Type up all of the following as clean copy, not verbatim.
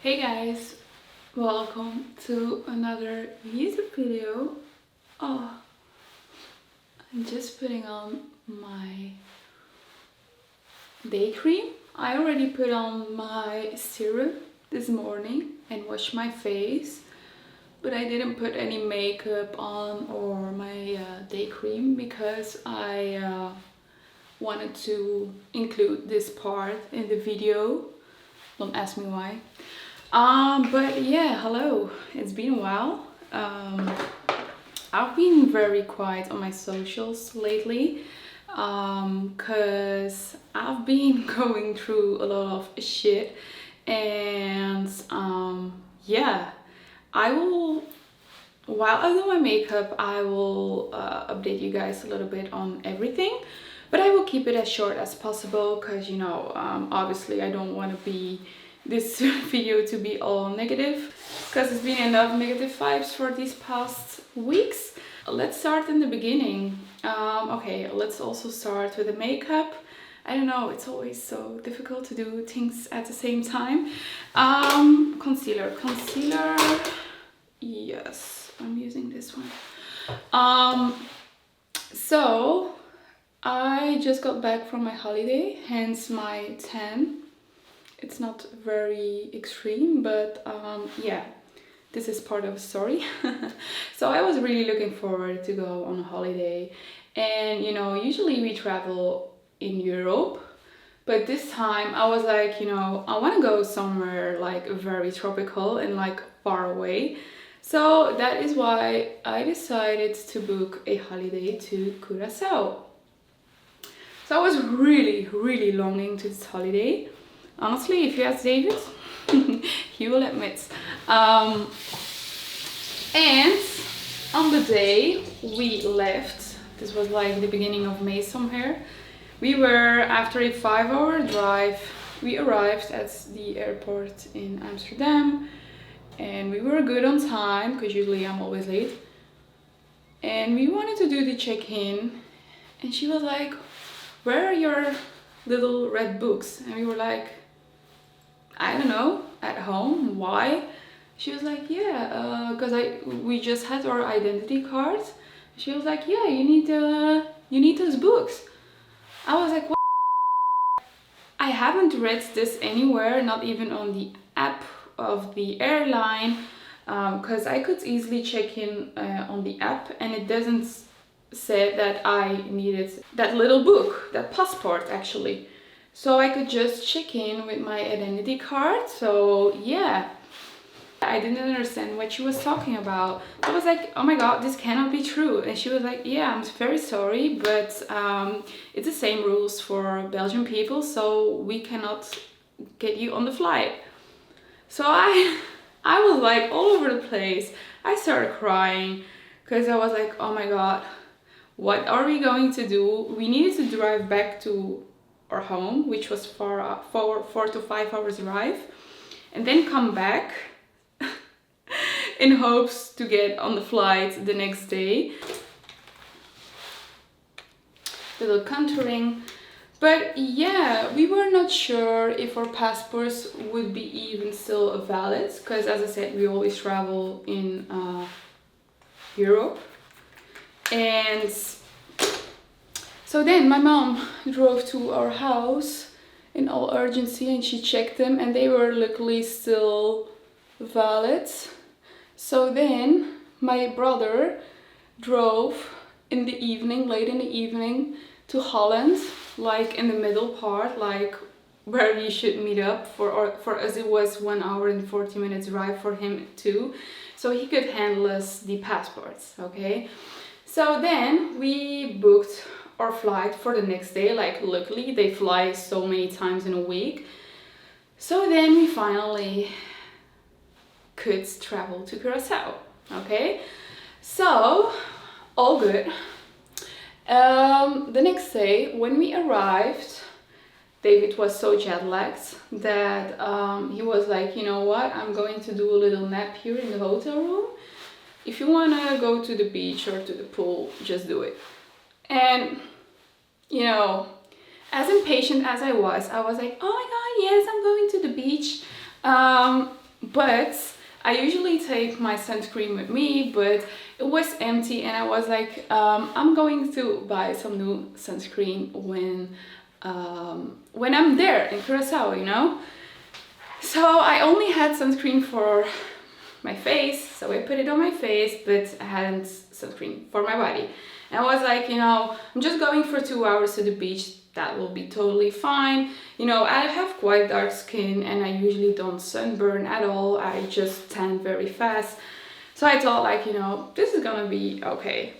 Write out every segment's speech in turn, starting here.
Hey guys, welcome to another YouTube video. I'm just putting on my day cream. I already put on my serum this morning and washed my face, but I didn't put any makeup on or my day cream because I wanted to include this part in the video. Don't ask me why. But yeah, hello, it's been a while. I've been very quiet on my socials lately because I've been going through a lot of shit, and yeah, while I do my makeup, I will update you guys a little bit on everything, but I will keep it as short as possible because obviously I don't want to be this video to be all negative because it's been enough negative vibes for these past weeks. Let's start in the beginning. Okay, let's also start with the makeup. I don't know, it's always so difficult to do things at the same time. Concealer, yes, I'm using this one. So I just got back from my holiday, hence my tan. It's not very extreme, but yeah, this is part of the story. So I was really looking forward to go on a holiday, and usually we travel in Europe, but this time I was like, I want to go somewhere like very tropical and like far away. So that is why I decided to book a holiday to Curacao. So I was really longing to this holiday. Honestly, if you ask David, he will admit. And on the day we left, this was like the beginning of May somewhere, we were, after a 5-hour drive, we arrived at the airport in Amsterdam, and we were good on time, because usually I'm always late. And we wanted to do the check-in, and she was like, "Where are your little red books?" And we were like, "I don't know, at home. Why?" She was like, "Yeah, because we just had our identity cards." She was like, "Yeah, you need those books." I was like, "What?" I haven't read this anywhere, not even on the app of the airline, because I could easily check in on the app, and it doesn't say that I needed that little book, that passport actually. So I could just check in with my identity card. So yeah, I didn't understand what she was talking about. I was like, "Oh my god, this cannot be true." And she was like, "Yeah, I'm very sorry, but it's the same rules for Belgian people, so we cannot get you on the flight." So I was like all over the place. I started crying because I was like, "Oh my god, what are we going to do?" We needed to drive back to our home, which was 4 to 5 hours drive, and then come back in hopes to get on the flight the next day. Little contouring. But yeah, we were not sure if our passports would be even still valid, because as I said, we always travel in Europe. And so then my mom drove to our house in all urgency, and she checked them, and they were luckily still valid. So then my brother drove in the evening, late in the evening, to Holland, like in the middle part, like where we should meet up. For us it was 1 hour and 40 minutes drive, for him too, so he could handle us the passports. Okay, so then we booked our flight for the next day. Like, luckily they fly so many times in a week. So then we finally could travel to Curacao. Okay, so all good. The next day when we arrived, David was so jet lagged that he was like, "You know what, I'm going to do a little nap here in the hotel room. If you want to go to the beach or to the pool, just do it." And as impatient as I was like, "Oh my god, yes, I'm going to the beach." but I usually take my sunscreen with me, but it was empty, and I was like, I'm going to buy some new sunscreen when I'm there in Curacao, you know? So I only had sunscreen for my face, so I put it on my face, but I hadn't sunscreen for my body. And I was like, you know, I'm just going for 2 hours to the beach, that will be totally fine. You know, I have quite dark skin and I usually don't sunburn at all, I just tan very fast. So I thought, like, you know, this is gonna be okay.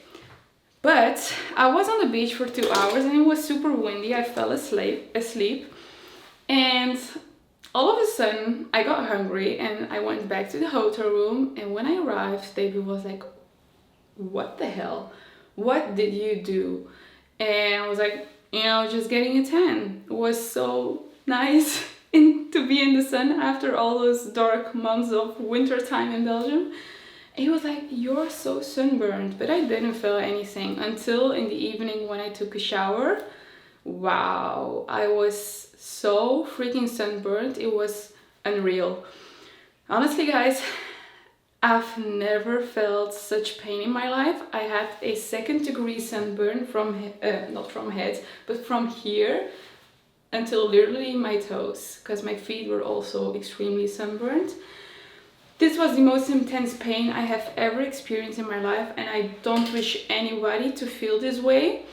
But I was on the beach for 2 hours and it was super windy, I fell asleep, and all of a sudden I got hungry and I went back to the hotel room, and when I arrived, David was like, what the hell? What did you do? And I was like, you know, just getting a tan. It was so nice to be in the sun after all those dark months of winter time in Belgium. And he was like, you're so sunburned. But I didn't feel anything until in the evening when I took a shower. Wow, I was so freaking sunburned. It was unreal. Honestly, guys, I've never felt such pain in my life. I had a 2nd degree sunburn from, not from head, but from here until literally my toes, because my feet were also extremely sunburned. This was the most intense pain I have ever experienced in my life, and I don't wish anybody to feel this way,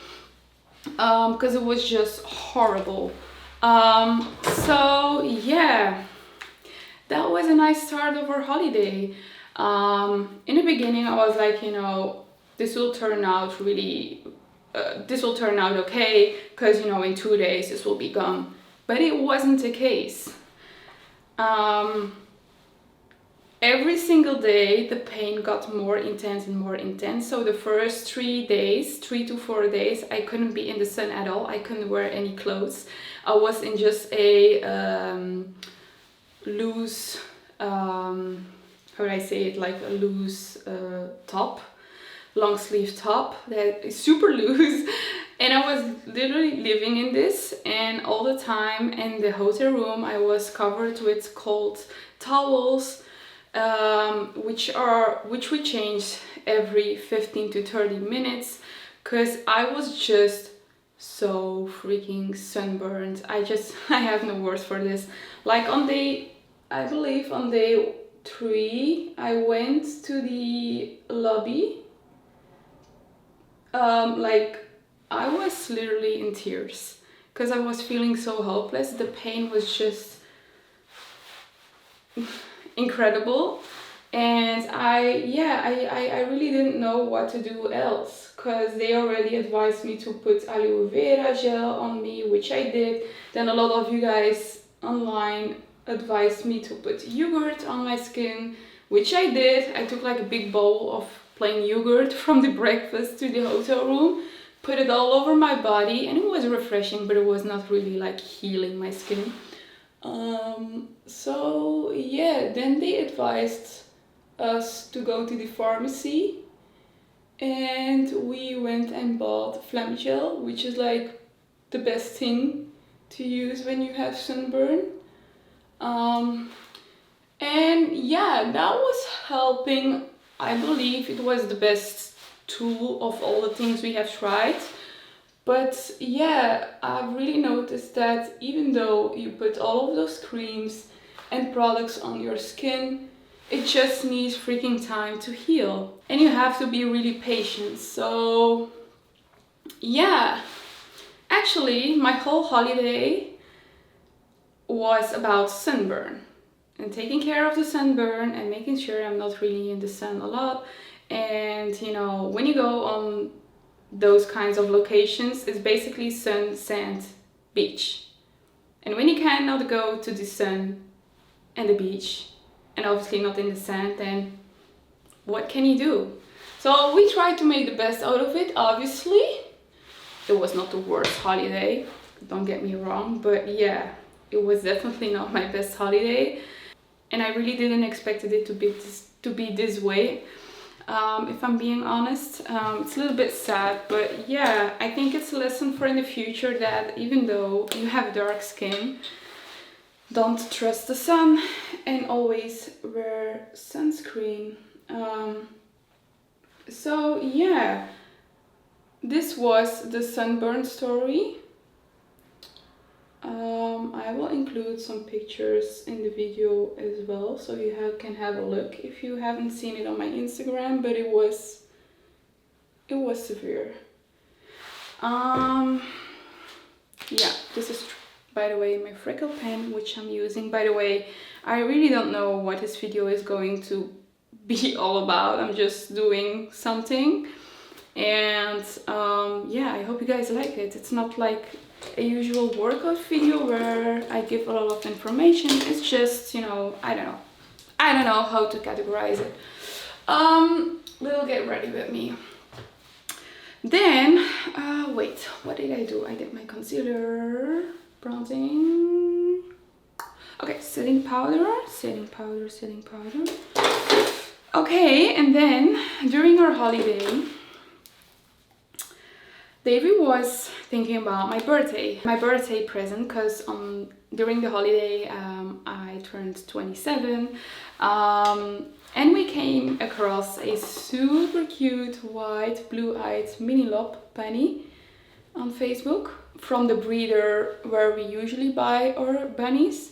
because it was just horrible. So yeah, that was a nice start of our holiday. In the beginning I was like, you know, this will turn out really, this will turn out okay, because, you know, in 2 days this will be gone. But it wasn't the case. Every single day the pain got more intense and more intense. So the first 3 to 4 days, I couldn't be in the sun at all. I couldn't wear any clothes. I was in just a loose, how would I say it, like a loose top, long sleeve top that is super loose. And I was literally living in this, and all the time in the hotel room I was covered with cold towels, which we changed every 15 to 30 minutes, because I was just so freaking sunburned. I have no words for this. Like on day, I believe on day 3, I went to the lobby, like I was literally in tears because I was feeling so hopeless. The pain was just incredible, and I really didn't know what to do else, because they already advised me to put aloe vera gel on me, which I did. Then a lot of you guys online advised me to put yogurt on my skin, which I did. I took like a big bowl of plain yogurt from the breakfast to the hotel room, put it all over my body, and it was refreshing, but it was not really like healing my skin. So yeah, then they advised us to go to the pharmacy, and we went and bought phlegm gel, which is like the best thing to use when you have sunburn. And yeah, that was helping. I believe it was the best tool of all the things we have tried. But yeah, I've really noticed that even though you put all of those creams and products on your skin, it just needs freaking time to heal. And you have to be really patient. So yeah, actually my whole holiday was about sunburn and taking care of the sunburn and making sure I'm not really in the sun a lot. And you know, when you go on those kinds of locations, it's basically sun, sand, beach. And when you cannot go to the sun and the beach, and obviously not in the sand, then what can you do? So we tried to make the best out of it. Obviously it was not the worst holiday, don't get me wrong, but yeah, it was definitely not my best holiday, and I really didn't expect it to be this way. If I'm being honest, it's a little bit sad, but yeah, I think it's a lesson for in the future that even though you have dark skin, don't trust the sun, and always wear sunscreen. So yeah, this was the sunburn story. I will include some pictures in the video as well, so you can have a look if you haven't seen it on my Instagram, but it was severe. Yeah, this is by the way my freckle pen, which I'm using. By the way, I really don't know what this video is going to be all about. I'm just doing something, and yeah, I hope you guys like it. It's not like a usual workout video where I give a lot of information. It's just, you know, I don't know how to categorize it. Little get ready with me. Then wait, what did I do? I did my concealer, bronzing, okay, setting powder. Okay, and then during our holiday, Davy was thinking about my birthday present, because during the holiday I turned 27, and we came across a super cute white blue-eyed mini lop bunny on Facebook from the breeder where we usually buy our bunnies,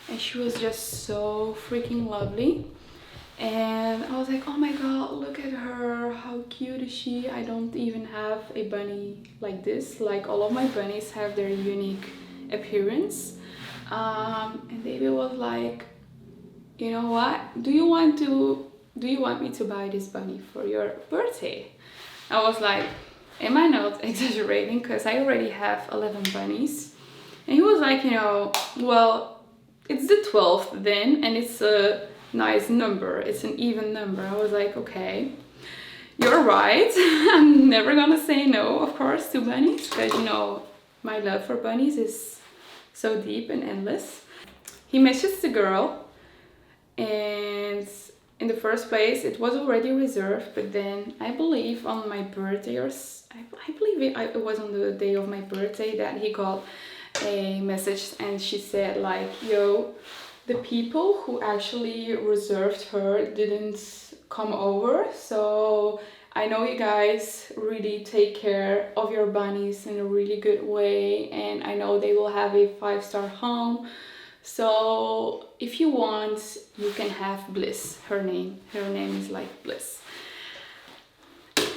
and she was just so freaking lovely. And I was like, oh my god, look at her, how cute is she? I don't even have a bunny like this. Like, all of my bunnies have their unique appearance. And David was like, you know what, do you want me to buy this bunny for your birthday? I was like, am I not exaggerating? Because I already have 11 bunnies. And he was like, you know, well, it's the 12th then, and it's a nice number, it's an even number. I was like, okay, you're right. I'm never gonna say no, of course, to bunnies, because, you know, my love for bunnies is so deep and endless. He messaged the girl, and in the first place it was already reserved, but then I believe on my birthday, or I believe it was on the day of my birthday, that he got a message, and she said like, yo, the people who actually reserved her didn't come over, so I know you guys really take care of your bunnies in a really good way, and I know they will have a 5-star home, so if you want, you can have Bliss. Her name is like Bliss.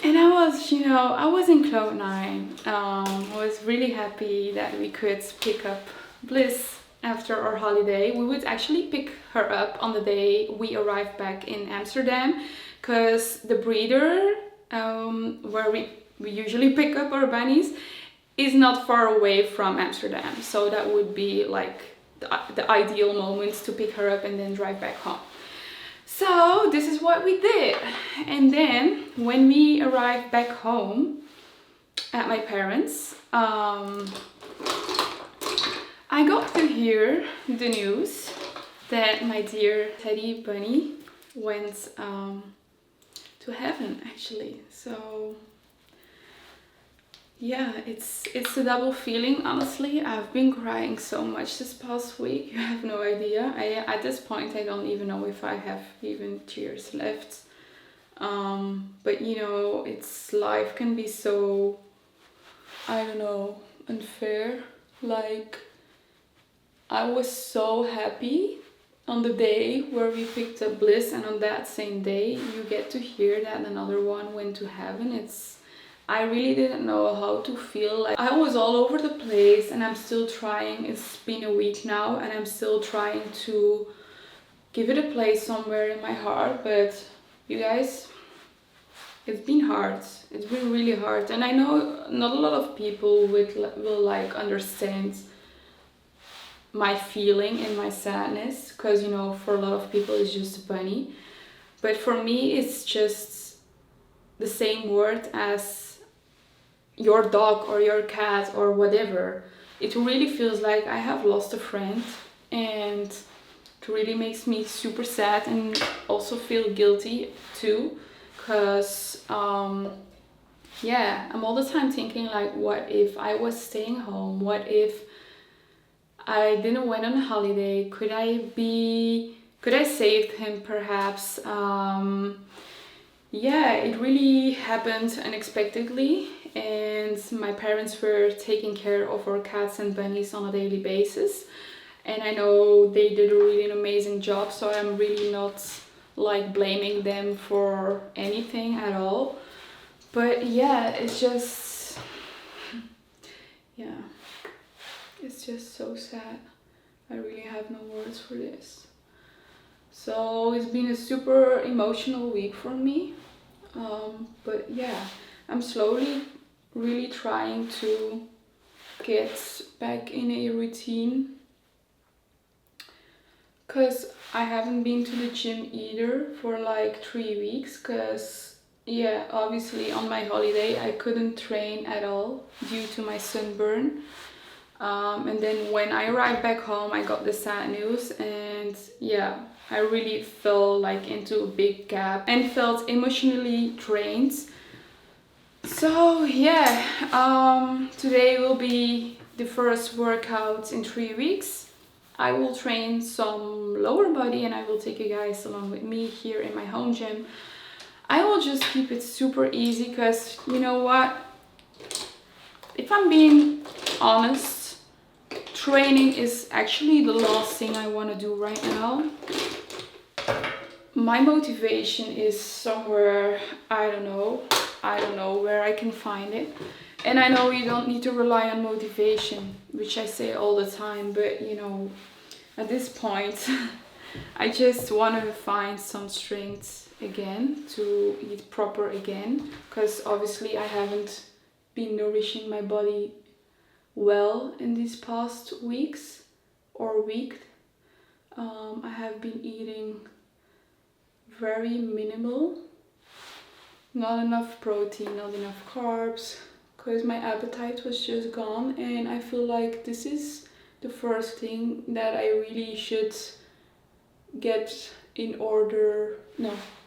And I was, you know, I was in cloud nine. I was really happy that we could pick up Bliss after our holiday. We would actually pick her up on the day we arrived back in Amsterdam, because the breeder where we usually pick up our bunnies is not far away from Amsterdam, so that would be like the ideal moment to pick her up and then drive back home. So this is what we did. And then when we arrived back home at my parents', I got to hear the news that my dear teddy bunny went to heaven, actually. So yeah, it's a double feeling, honestly. I've been crying so much this past week, you have no idea. At this point I don't even know if I have even tears left. But you know, life can be so, I don't know, unfair. Like, I was so happy on the day where we picked up Bliss, and on that same day you get to hear that another one went to heaven. I really didn't know how to feel. Like, I was all over the place, and I'm still trying. It's been a week now and I'm still trying to give it a place somewhere in my heart. But you guys, it's been hard. It's been really hard, and I know not a lot of people will like understand my feeling and my sadness, because, you know, for a lot of people it's just a bunny, but for me it's just the same word as your dog or your cat or whatever. It really feels like I have lost a friend, and it really makes me super sad and also feel guilty too, because yeah, I'm all the time thinking like, what if I was staying home? What if I didn't went on a holiday. Could I save him perhaps? Yeah, it really happened unexpectedly, and my parents were taking care of our cats and bunnies on a daily basis. And I know they did a really amazing job, so I'm really not like blaming them for anything at all. But yeah, it's just so sad. I really have no words for this. So it's been a super emotional week for me. But yeah, I'm slowly really trying to get back in a routine, because I haven't been to the gym either for like 3 weeks, because yeah, obviously on my holiday I couldn't train at all due to my sunburn. And then when I arrived back home, I got the sad news, and yeah, I really fell like into a big gap and felt emotionally drained. So yeah, today will be the first workout in 3 weeks. I will train some lower body, and I will take you guys along with me here in my home gym. I will just keep it super easy, because you know what? If I'm being honest, training is actually the last thing I want to do right now. My motivation is somewhere, I don't know where I can find it. And I know you don't need to rely on motivation, which I say all the time, but you know, at this point, I just want to find some strength again, to eat proper again, because obviously I haven't been nourishing my body well in these past weeks or week. I have been eating very minimal, not enough protein, not enough carbs, because my appetite was just gone, and I feel like this is the first thing that I really should get in order,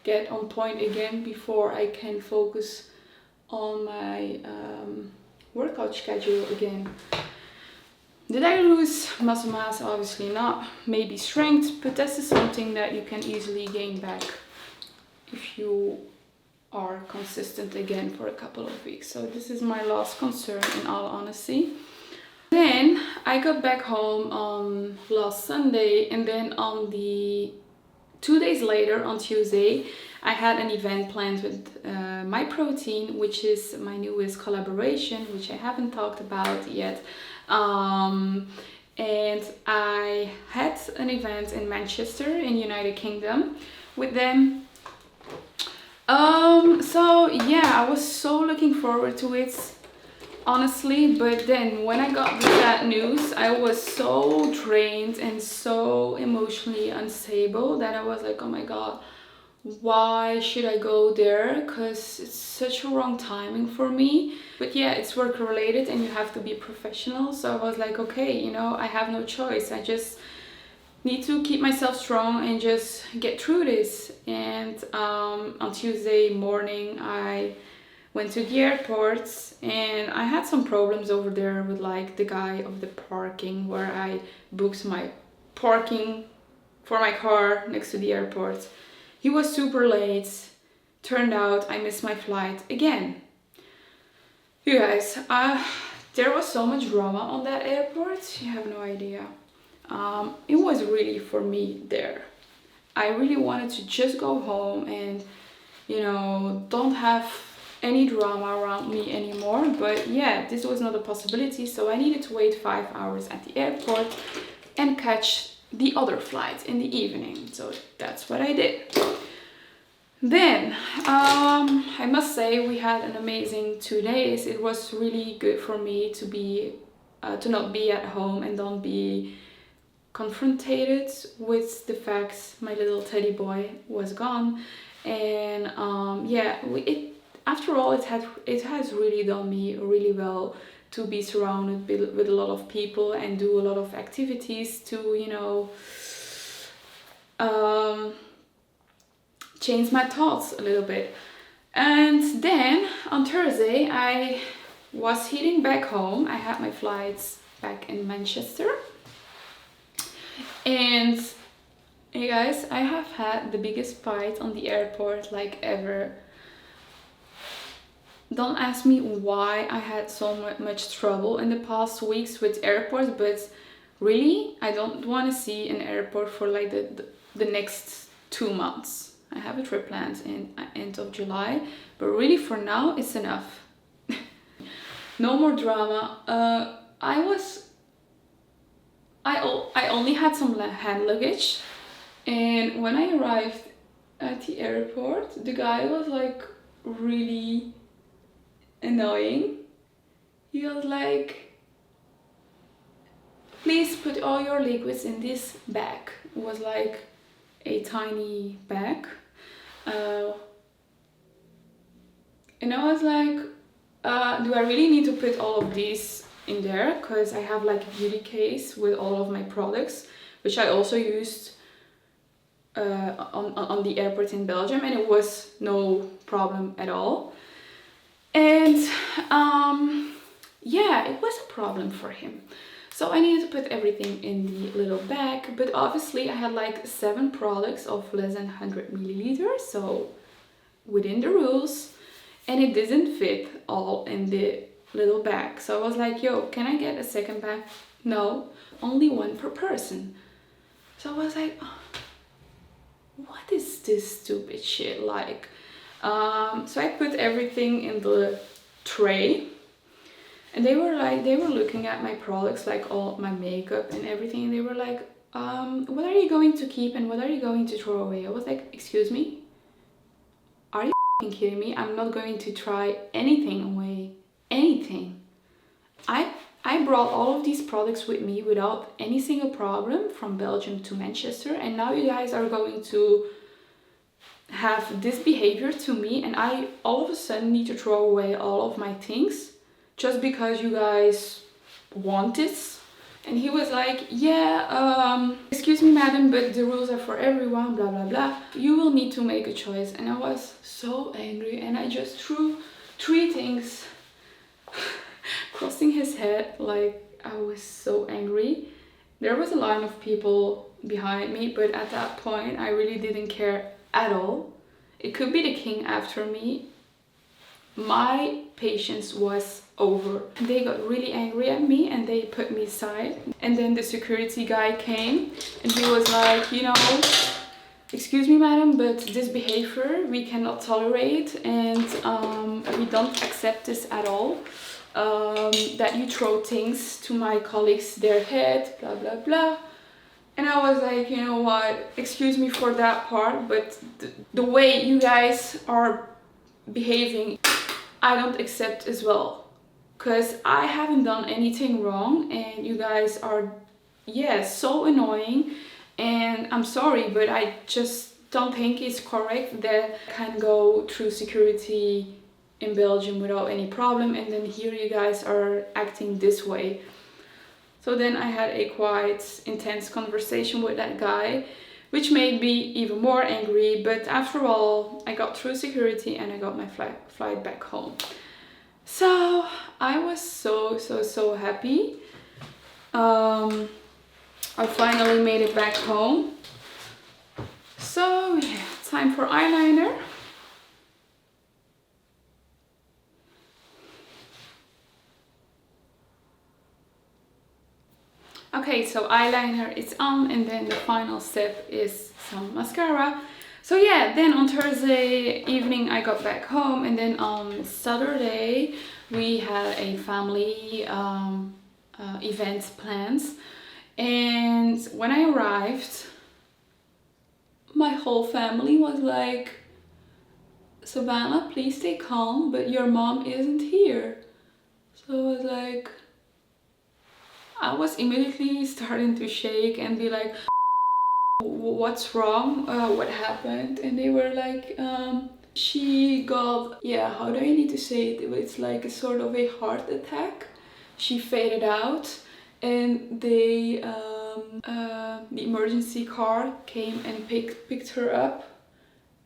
get on point again before I can focus on my workout schedule again. Did I lose muscle mass? Obviously not. Maybe strength, but this is something that you can easily gain back if you are consistent again for a couple of weeks. So this is my last concern, in all honesty. Then I got back home on last Sunday, and then on the 2 days later, on Tuesday, I had an event planned with MYPROTEIN, which is my newest collaboration, which I haven't talked about yet. And I had an event in Manchester in United Kingdom with them. So yeah, I was so looking forward to it, honestly, but then when I got that news, I was so drained and so emotionally unstable that I was like, oh my god, why should I go there? Because it's such a wrong timing for me. But yeah, it's work related and you have to be professional, so I was like, okay, you know, I have no choice. I just need to keep myself strong and just get through this. And on Tuesday morning I went to the airport, and I had some problems over there with like the guy of the parking, where I booked my parking for my car next to the airport. He was super late. Turned out I missed my flight again. You guys, there was so much drama on that airport, you have no idea. It was really for me there. I really wanted to just go home and, you know, don't have any drama around me anymore. But yeah, this was not a possibility, so I needed to wait 5 hours at the airport and catch the other flight in the evening. So that's what I did. Then I must say we had an amazing 2 days. It was really good for me to be to not be at home and don't be confronted with the fact my little teddy boy was gone. And yeah, after all, it has really done me really well to be surrounded with a lot of people and do a lot of activities to, you know, change my thoughts a little bit. And then on Thursday I was heading back home. I had my flights back in Manchester, And hey guys, I have had the biggest fight on the airport like ever. Don't ask me why I had so much trouble in the past weeks with airports, but really, I don't want to see an airport for like the next 2 months. I have a trip planned in end of July, but really for now, it's enough. No more drama. I only had some hand luggage, and when I arrived at the airport, the guy was like really annoying. He was like, please put all your liquids in this bag. It was like a tiny bag. And I was like, do I really need to put all of these in there? Because I have like a beauty case with all of my products, which I also used on the airport in Belgium, and it was no problem at all. And yeah, it was a problem for him. So I needed to put everything in the little bag, but obviously I had like 7 products of less than 100 milliliters, so within the rules, and it didn't fit all in the little bag. So I was like, yo, can I get a second bag? No, only 1 per person. So I was like, oh, what is this stupid shit like? So I put everything in the tray, and they were looking at my products, like all my makeup and everything, and they were like, what are you going to keep and what are you going to throw away? I was like, excuse me? Are you kidding me? I'm not going to try anything away. Anything. I brought all of these products with me without any single problem from Belgium to Manchester, and now you guys are going to have this behavior to me, and I all of a sudden need to throw away all of my things just because you guys want this. And he was like, yeah, excuse me madam, but the rules are for everyone, blah blah blah, you will need to make a choice. And I was so angry, and I just threw 3 things crossing his head. Like, I was so angry. There was a line of people behind me, but at that point I really didn't care at all. It could be the king after me. My patience was over. They got really angry at me and they put me aside. And then the security guy came and he was like, you know, excuse me madam, but this behavior we cannot tolerate, and we don't accept this at all. That you throw things to my colleagues, their head, blah blah blah. And I was like, you know what, excuse me for that part, but the way you guys are behaving, I don't accept as well. Because I haven't done anything wrong, and you guys are, yeah, so annoying. And I'm sorry, but I just don't think it's correct that I can go through security in Belgium without any problem, and then here you guys are acting this way. So then I had a quite intense conversation with that guy, which made me even more angry. But after all, I got through security and I got my flight back home. So I was so happy. I finally made it back home. So yeah, time for eyeliner. Okay, so eyeliner is on, and then the final step is some mascara. So yeah, then on Thursday evening I got back home, and then on Saturday we had a family event planned. And when I arrived, my whole family was like, Savannah, please stay calm, but your mom isn't here. So I was like, I was immediately starting to shake and be like, what's wrong? What happened? And they were like, she got, yeah, how do I need to say it? It's like a sort of a heart attack. She faded out, and they, the emergency car came and picked her up,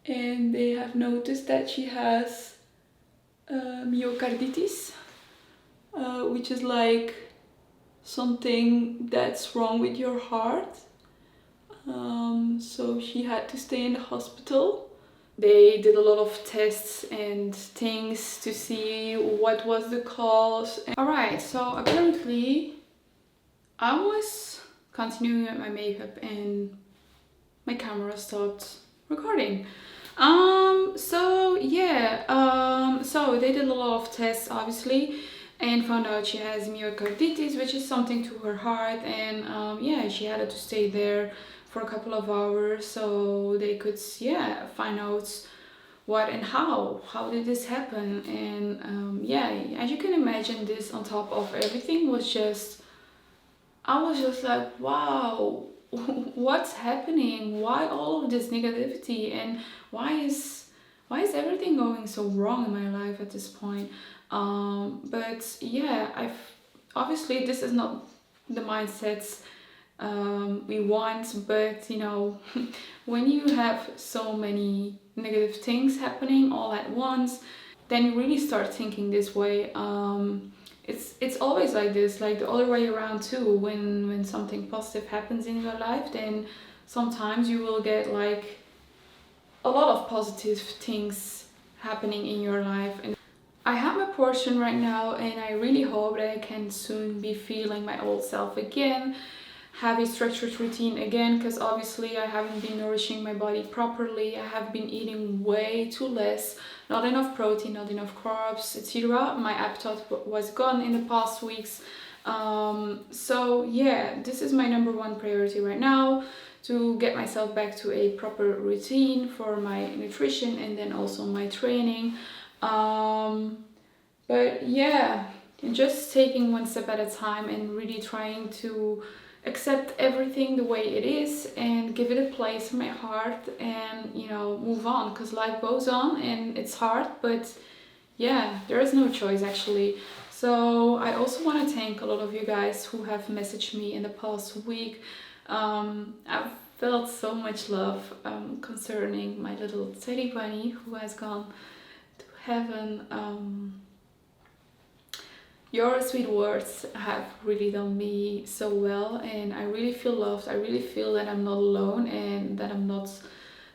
and they have noticed that she has myocarditis, which is like something that's wrong with your heart. So she had to stay in the hospital. They did a lot of tests and things to see what was the cause. Alright, so apparently I was continuing with my makeup and my camera stopped recording. So yeah, so they did a lot of tests obviously and found out she has myocarditis, which is something to her heart, and yeah, she had to stay there for a couple of hours so they could, yeah, find out what and how did this happen. And yeah, as you can imagine, this on top of everything was just, I was just like, wow, what's happening? Why all of this negativity, and why is everything going so wrong in my life at this point? But yeah, I've obviously this is not the mindsets we want, but you know, when you have so many negative things happening all at once, then you really start thinking this way. It's always like this, like the other way around too. When something positive happens in your life, then sometimes you will get like a lot of positive things happening in your life. And I have my portion right now, and I really hope that I can soon be feeling my old self again, have a structured routine again, because obviously I haven't been nourishing my body properly. I have been eating way too less, not enough protein, not enough carbs, etc. My appetite was gone in the past weeks. So yeah, this is my #1 priority right now, to get myself back to a proper routine for my nutrition and then also my training. But yeah, just taking one step at a time and really trying to accept everything the way it is and give it a place in my heart, and you know, move on, because life goes on and it's hard, but yeah, there is no choice actually. So I also want to thank a lot of you guys who have messaged me in the past week. I've felt so much love concerning my little teddy bunny who has gone to heaven. Your sweet words have really done me so well, and I really feel loved. I really feel that I'm not alone and that I'm not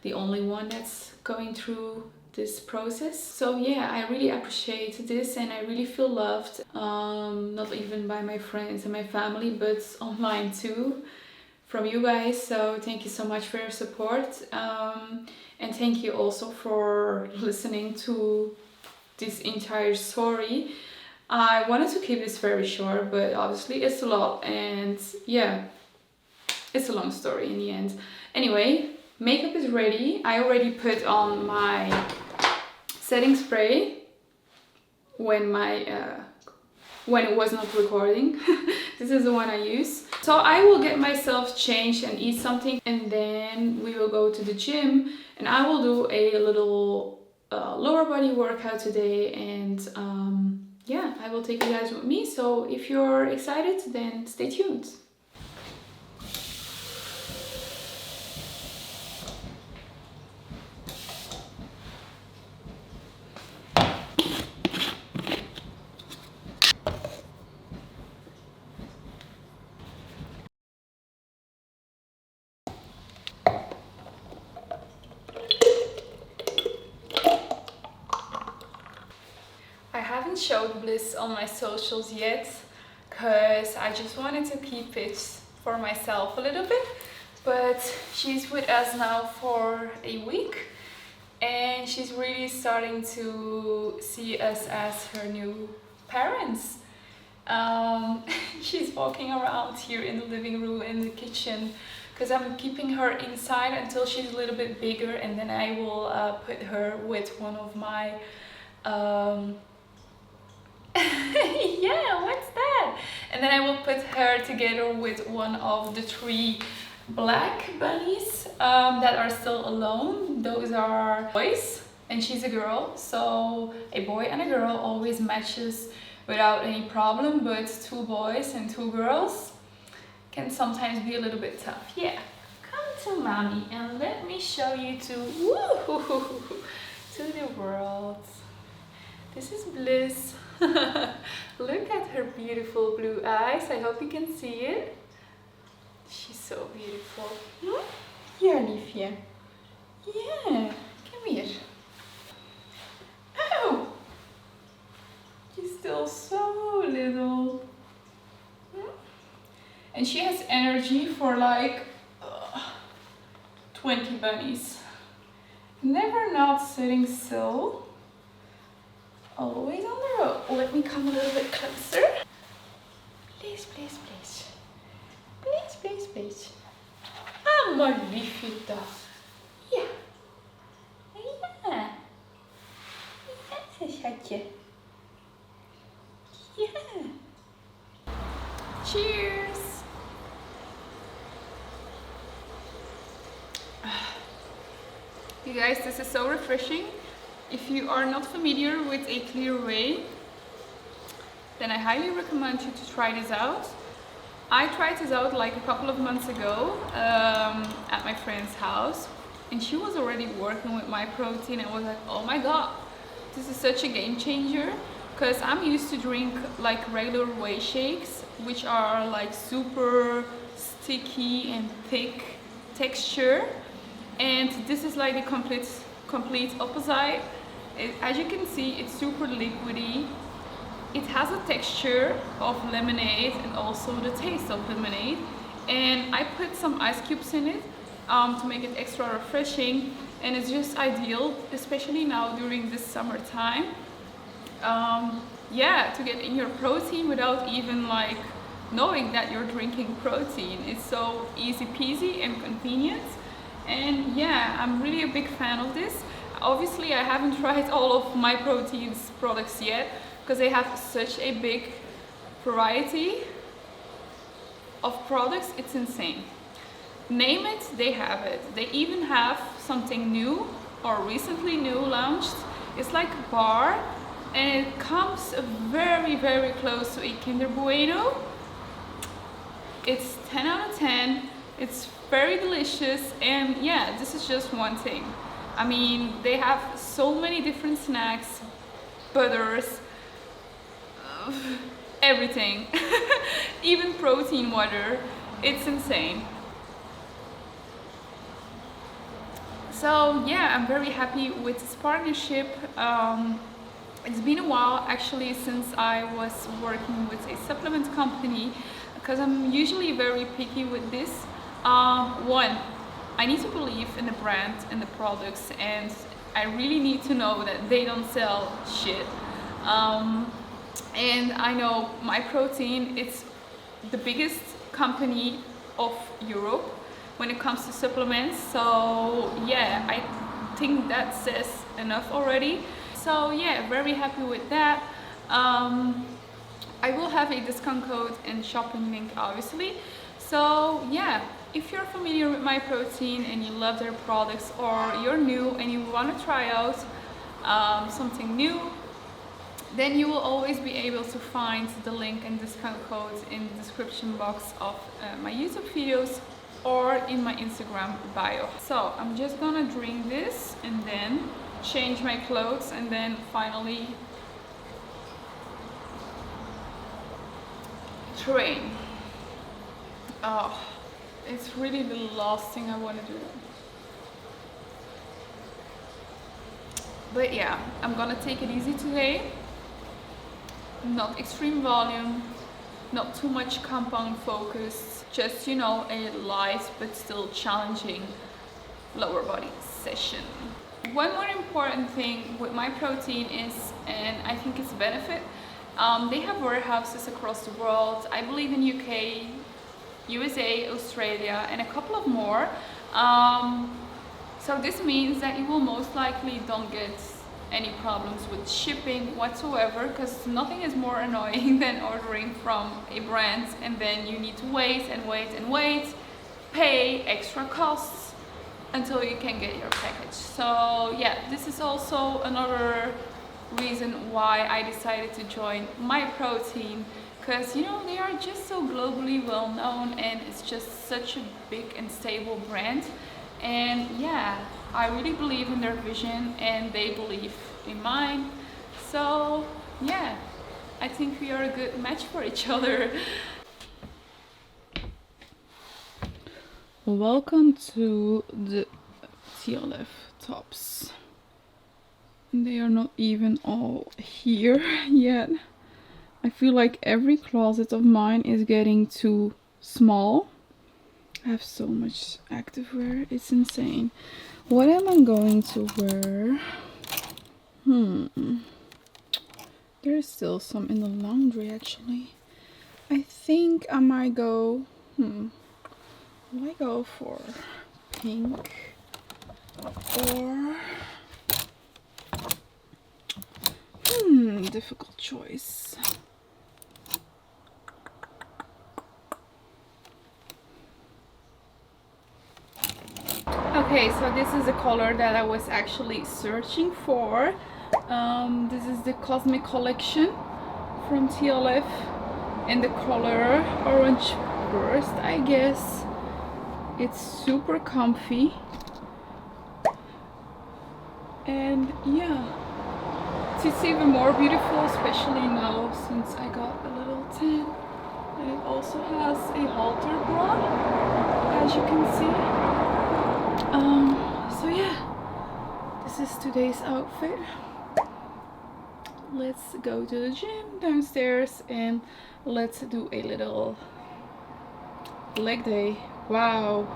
the only one that's going through this process. So yeah, I really appreciate this, and I really feel loved, not even by my friends and my family, but online too, from you guys. So thank you so much for your support, and thank you also for listening to this entire story. I wanted to keep this very short, but obviously it's a lot, and yeah, it's a long story in the end. Anyway, makeup is ready. I already put on my setting spray when it was not recording. This is the one I use. So I will get myself changed and eat something, and then we will go to the gym, and I will do a little lower body workout today, and yeah, I will take you guys with me. So if you're excited, then stay tuned. I haven't showed Bliss on my socials yet, because I just wanted to keep it for myself a little bit, but she's with us now for a week, and she's really starting to see us as her new parents. She's walking around here in the living room, in the kitchen, because I'm keeping her inside until she's a little bit bigger, and then I will put her with one of my yeah, what's that? And then I will put her together with one of the 3 black bunnies that are still alone. Those are boys, and she's a girl, so a boy and a girl always matches without any problem, but 2 boys and 2 girls can sometimes be a little bit tough. Yeah, come to mommy and let me show you to the world. This is Bliss. Look at her beautiful blue eyes. I hope you can see it. She's so beautiful. Hmm? Yeah, liefje. Yeah, come here. Oh! She's still so little. Hmm? And she has energy for like 20 bunnies. Never not sitting still. Always on the road. Let me come a little bit closer. Please, please, please. Please, please, please. Ah, my liefje dag. Ja. Ja. Ja, schatje. Ja. Cheers. You guys, this is so refreshing. If you are not familiar with a clear whey, then I highly recommend you to try this out. I tried this out like a couple of months ago at my friend's house, and she was already working with MYPROTEIN, and I was like, oh my god, this is such a game changer, because I'm used to drink like regular whey shakes, which are like super sticky and thick texture, and this is like the complete opposite. As you can see, it's super liquidy. It has a texture of lemonade and also the taste of lemonade, and I put some ice cubes in it to make it extra refreshing, and it's just ideal, especially now during this summertime. Yeah, to get in your protein without even like knowing that you're drinking protein. It's so easy peasy and convenient, and yeah, I'm really a big fan of this. Obviously, I haven't tried all of MYPROTEIN's products yet, because they have such a big variety of products, it's insane. Name it, they have it. They even have something new or recently new launched. It's like a bar, and it comes very, very close to a Kinder Bueno. It's 10 out of 10. It's very delicious, and yeah, this is just one thing. I mean, they have so many different snacks, butters, everything. Even protein water. It's insane. So yeah, I'm very happy with this partnership. It's been a while actually since I was working with a supplement company, because I'm usually very picky with this. One, I need to believe in the brand and the products, and I really need to know that they don't sell shit. And I know MYPROTEIN, it's the biggest company of Europe when it comes to supplements. So yeah, I think that says enough already. So yeah, very happy with that. I will have a discount code and shopping link obviously. So yeah, if you're familiar with MYPROTEIN and you love their products, or you're new and you want to try out something new, then you will always be able to find the link and discount code in the description box of my YouTube videos or in my Instagram bio. So I'm just gonna drink this and then change my clothes, and then finally train. Oh, it's really the last thing I want to do. But yeah, I'm gonna take it easy today. Not extreme volume, not too much compound focus, just, you know, a light but still challenging lower body session. One more important thing with MYPROTEIN is, and I think it's a benefit, they have warehouses across the world. I believe in UK, USA, Australia, and a couple of more. So this means that you will most likely don't get any problems with shipping whatsoever, because nothing is more annoying than ordering from a brand and then you need to wait and wait and wait, pay extra costs until you can get your package. So yeah, this is also another reason why I decided to join MYPROTEIN, because you know, they are just so globally well known, and it's just such a big and stable brand. And yeah, I really believe in their vision and they believe in mine. So yeah, I think we are a good match for each other. Welcome to the TLF tops. They are not even all here yet. I feel like every closet of mine is getting too small. I have so much activewear, it's insane. What am I going to wear? There's still some in the laundry actually. I think I might go, will I go for pink or, difficult choice. Okay, so this is the color that I was actually searching for. This is the Cosmic Collection from TLF in the color Orange Burst, I guess. It's super comfy. And yeah, it's even more beautiful, especially now since I got a little tan. And it also has a halter bra, as you can see. So yeah, this is today's outfit. Let's go to the gym downstairs and let's do a little leg day. Wow,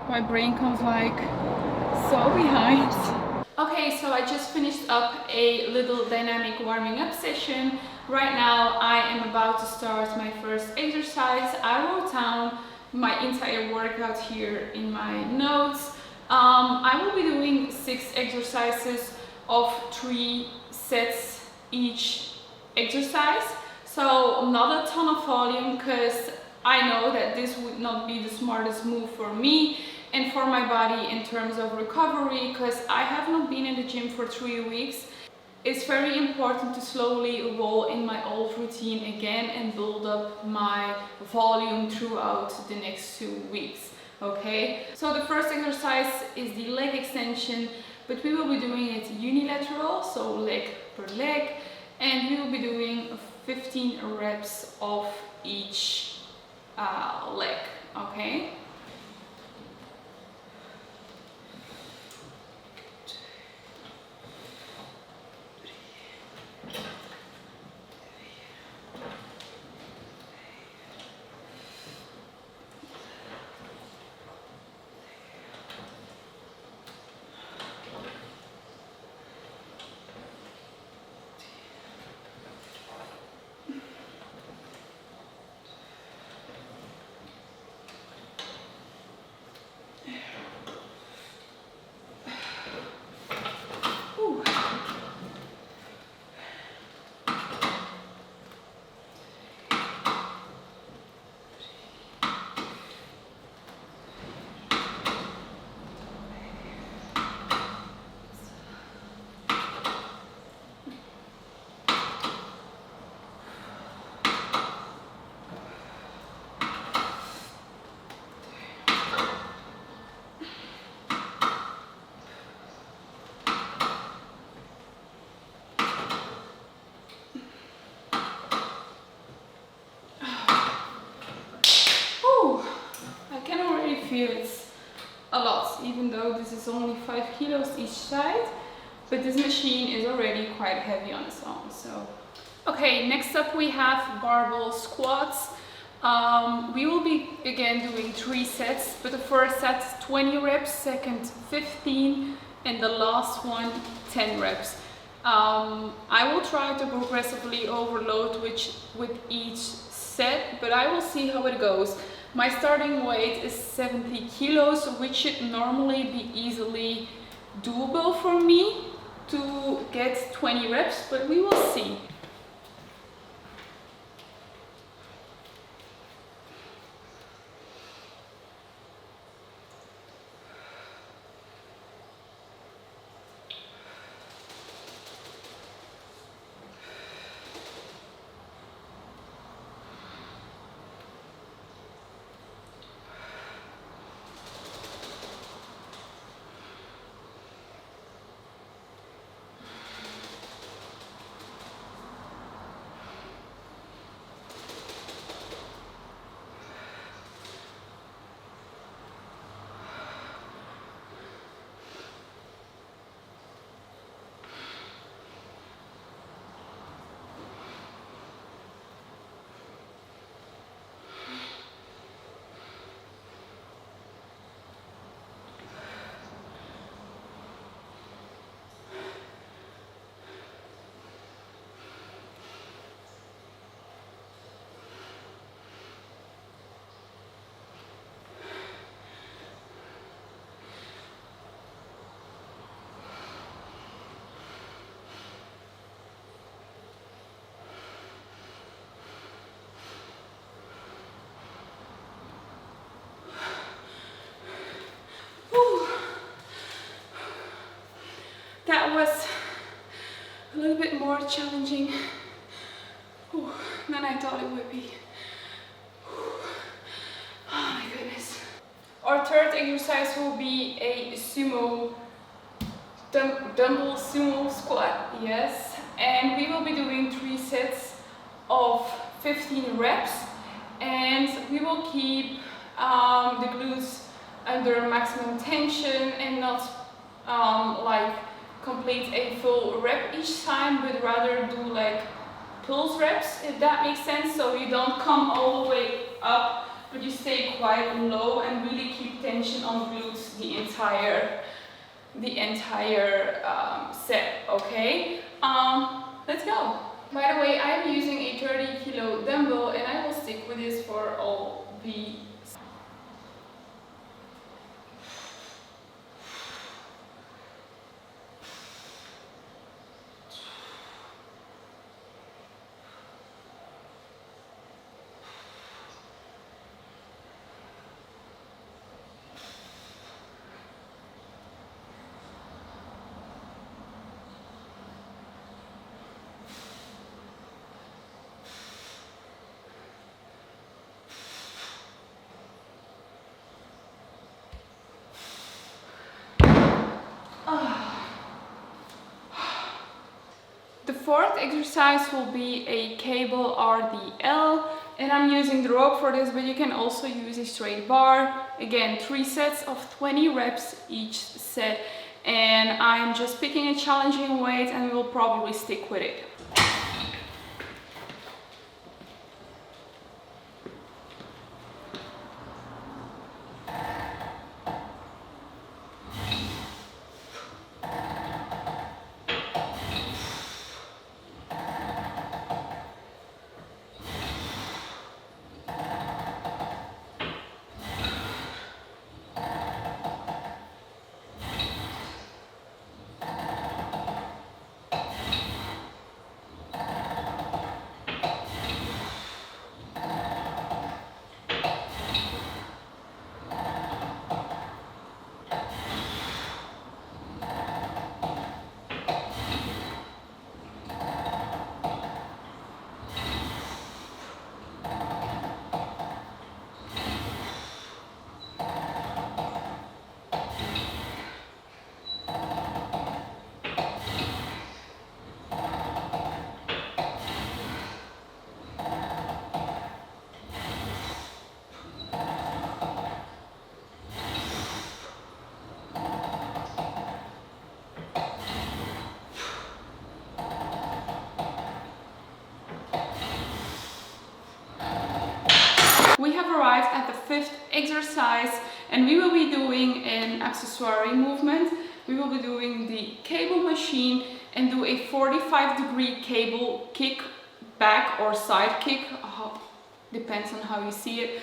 my brain comes like so behind. Okay, so I just finished up a little dynamic warming up session. Right now I am about to start my first exercise. I wrote down my entire workout here in my notes. I will be doing 6 exercises of 3 sets each exercise. So not a ton of volume because I know that this would not be the smartest move for me and for my body in terms of recovery, because I have not been in the gym for 3 weeks. It's very important to slowly roll in my old routine again and build up my volume throughout the next 2 weeks. Okay, so the first exercise is the leg extension, but we will be doing it unilateral, so leg per leg, and we will be doing 15 reps of each leg. Okay. It's a lot, even though this is only 5 kilos each side, but this machine is already quite heavy on its own. So okay, next up we have barbell squats. We will be again doing 3 sets, but the first set 20 reps, second 15, and the last one 10 reps. I will try to progressively overload with each set, but I will see how it goes. My starting weight is 70 kilos, which should normally be easily doable for me to get 20 reps, but we will see. more challenging than I thought it would be. Oh my goodness. Our third exercise will be a sumo dumbbell sumo squat, yes, and we will be doing 3 sets of 15 reps, and we will keep the glutes under maximum tension and not like complete a full rep each time, but rather do like pulse reps, if that makes sense. So you don't come all the way up, but you stay quite low and really keep tension on glutes the entire set. Okay, let's go. By the way, I'm using a 30 kilo dumbbell and I will stick with this for all the The fourth exercise will be a cable RDL, and I'm using the rope for this, but you can also use a straight bar. Again, 3 sets of 20 reps each set, and I'm just picking a challenging weight and we'll probably stick with it. We have arrived at the 5th exercise, and we will be doing an accessory movement. We will be doing the cable machine and do a 45-degree cable kick back or side kick, depends on how you see it.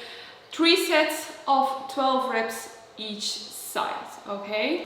3 sets of 12 reps each side, okay?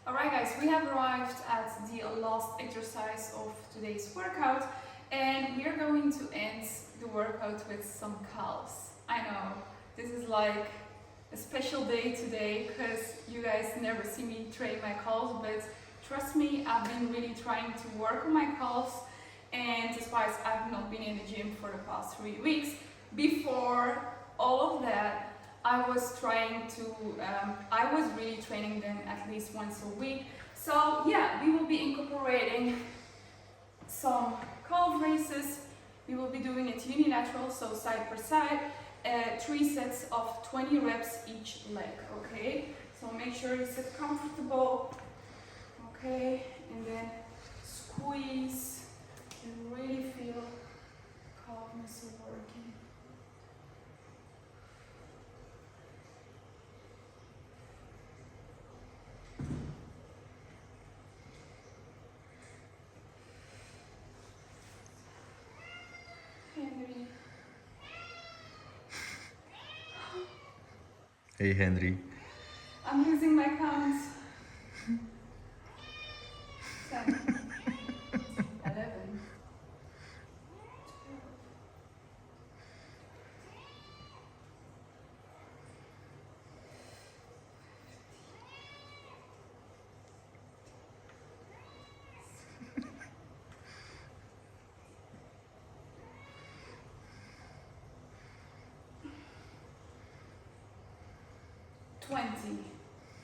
Alright guys, we have arrived at the last exercise of today's workout, and we are going to end the workout with some calves. I know, this is like a special day today because you guys never see me train my calves, but trust me, I've been really trying to work on my calves, and despite I've not been in the gym for the past 3 weeks, before all of that I was trying to, I was really training them at least once a week. So yeah, we will be incorporating some calf raises. We will be doing it unilateral, so side per side, 3 sets of 20 reps each leg, okay? So make sure you sit comfortable, okay? And then squeeze can really feel calf muscle working. Henry. Hey Henry. I'm losing my count. 10, 11, 20.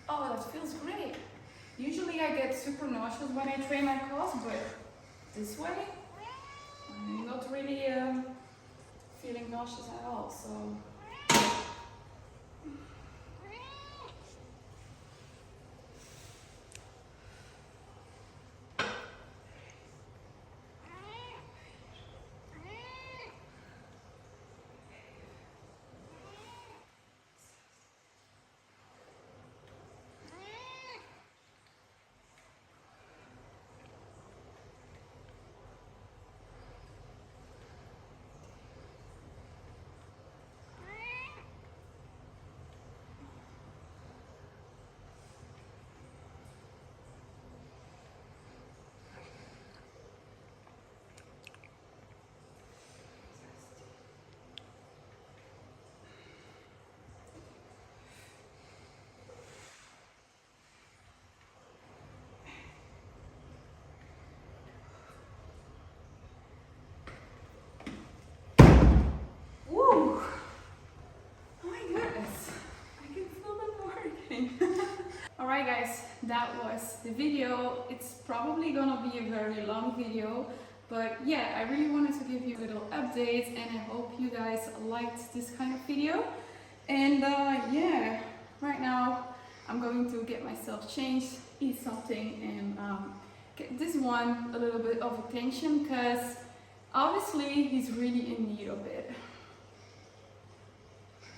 Oh, that feels great. Usually I get super nauseous when I train my calves, but this way I'm not really feeling nauseous at all. So woo! Oh my goodness, I can feel them working. Alright guys, that was the video. It's probably gonna be a very long video, but yeah, I really wanted to give you a little update and I hope you guys liked this kind of video. And yeah, right now I'm going to get myself changed, eat something, and get this one a little bit of attention because obviously he's really in need of it.